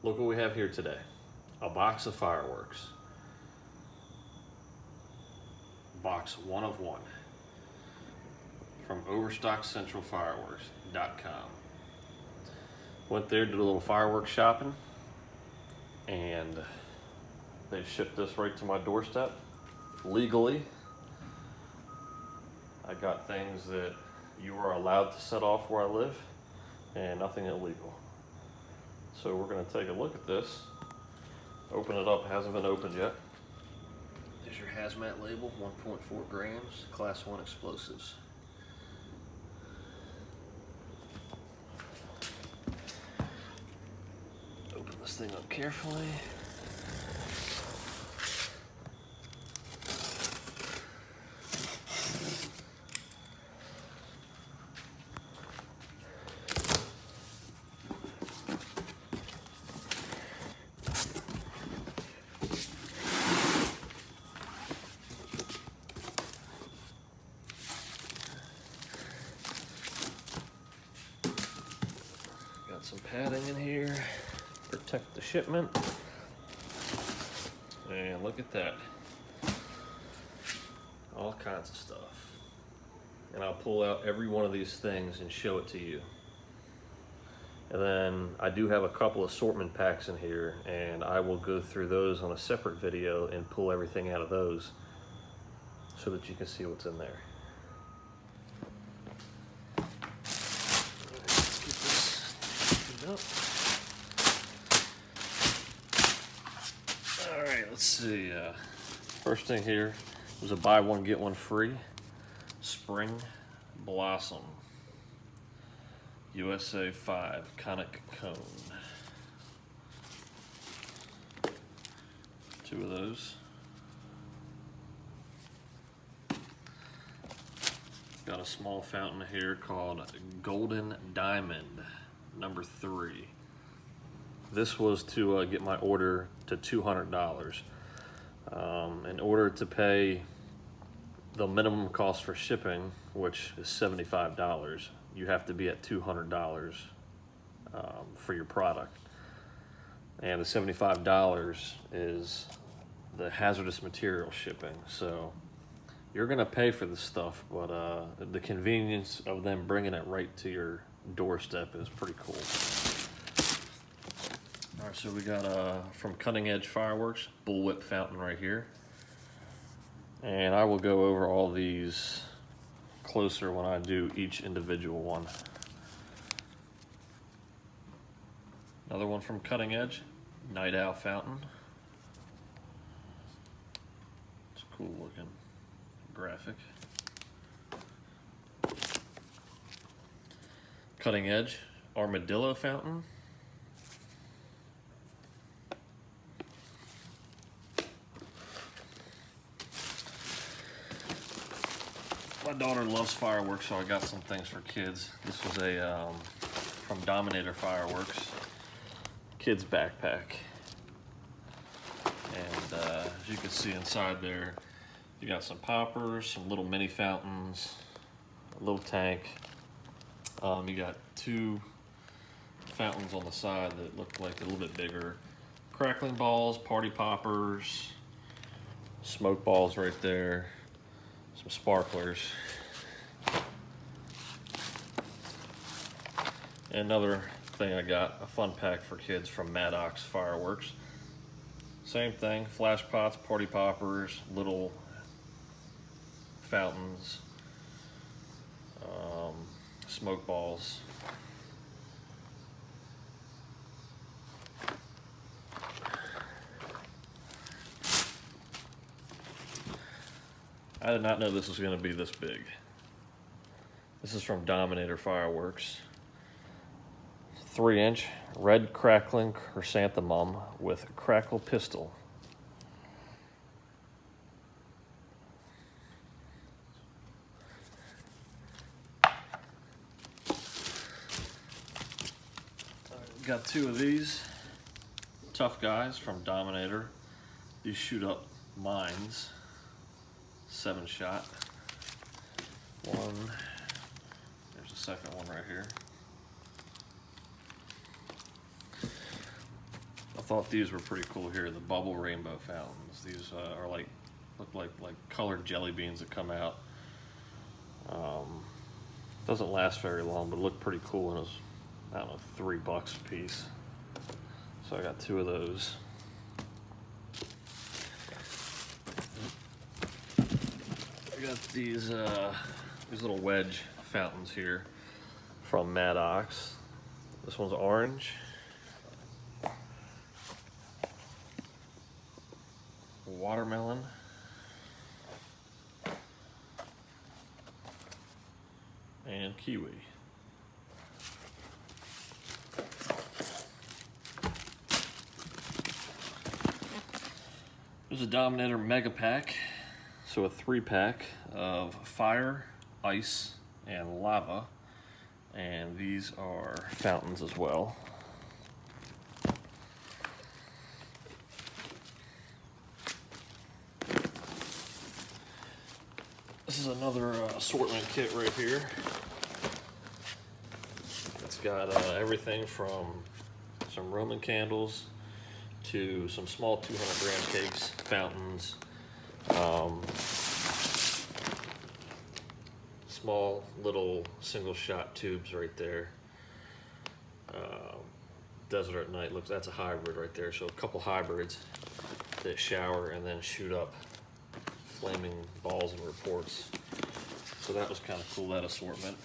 look what we have here today. A box of fireworks. Box 1 of 1 from OverstockCentralFireworks.com. Went there, did a little fireworks shopping, and they shipped this right to my doorstep legally. I got things that you are allowed to set off where I live and nothing illegal. So we're going to take a look at this. Open it up, it hasn't been opened yet. There's your hazmat label, 1.4 grams, class 1 explosives. Open this thing up carefully. Some padding in here, protect the shipment, and look at that, all kinds of stuff. And I'll pull out every one of these things and show it to you. And then I do have a couple assortment packs in here, and I will go through those on a separate video and pull everything out of those so that you can see what's in there. All right, let's see. First thing here was a buy one get one free Spring Blossom USA 5 conic cone. 2 of those. Got a small fountain here called Golden Diamond. Number 3. This was to get my order to $200. In order to pay the minimum cost for shipping, which is $75, you have to be at $200 for your product. And the $75 is the hazardous material shipping. So you're gonna pay for this stuff, but the convenience of them bringing it right to your doorstep is pretty cool. All right, so we got from Cutting Edge Fireworks, bullwhip fountain right here. And I will go over all these closer when I do each individual one. Another one from Cutting Edge, Night Owl fountain. It's a cool looking graphic. Cutting Edge Armadillo fountain. My daughter loves fireworks, so I got some things for kids. This was a from Dominator Fireworks, kids backpack. And as you can see inside there, you got some poppers, some little mini fountains, a little tank. You got 2 fountains on the side that look like a little bit bigger. Crackling balls, party poppers, smoke balls right there, some sparklers. Another thing I got, a fun pack for kids from Maddox Fireworks. Same thing, flash pots, party poppers, little fountains, smoke balls. I did not know this was going to be this big. This is from Dominator Fireworks. 3-inch red crackling chrysanthemum with crackle pistol. Got 2 of these tough guys from Dominator. These shoot up mines. 7-shot. One. There's a second one right here. thought these were pretty cool here, the bubble rainbow fountains. These are look like colored jelly beans that come out. Doesn't last very long, but look pretty cool, and it was, I don't know, $3 a piece. So I got 2 of those. I got these little wedge fountains here from Maddox. This one's orange. Watermelon. And kiwi. There's a Dominator Mega Pack. So a 3-pack of fire, ice, and lava. And these are fountains as well. This is another assortment kit right here. It's got everything from some Roman candles to some small 200-gram cakes, fountains, small little single-shot tubes right there. Desert at Night, looks, that's a hybrid right there. So a couple hybrids that shower and then shoot up flaming balls and reports. So that was kind of cool, that assortment.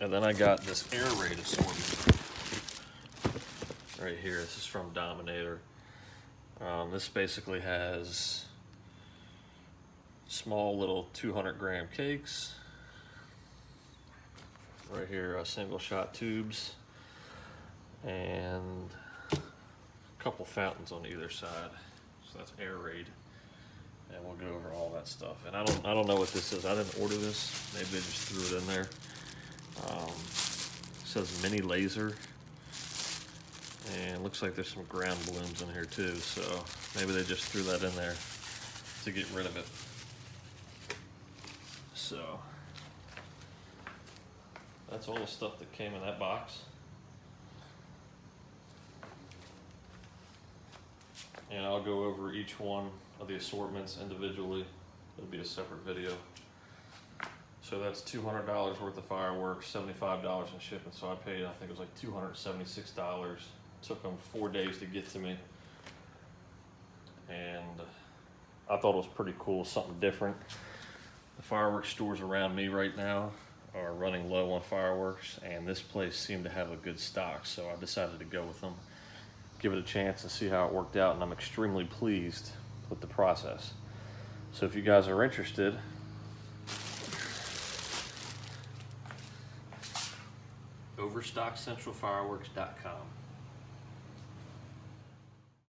And then I got this air raid assortment right here. This is from Dominator. This basically has small little 200-gram cakes. Right here, single shot tubes, and a couple fountains on either side. So that's air raid. And we'll go over all that stuff. And I don't know what this is. I didn't order this. Maybe they just threw it in there. It says mini laser. And looks like there's some ground balloons in here too. So maybe they just threw that in there to get rid of it. So that's all the stuff that came in that box. And I'll go over each one of the assortments individually. It'll be a separate video. So that's $200 worth of fireworks, $75 in shipping. So I paid, I think it was like $276. Took them 4 days to get to me. And I thought it was pretty cool, something different. The fireworks stores around me right now are running low on fireworks, and this place seemed to have a good stock, so I decided to go with them, give it a chance and see how it worked out, and I'm extremely pleased with the process. So if you guys are interested, overstockcentralfireworks.com.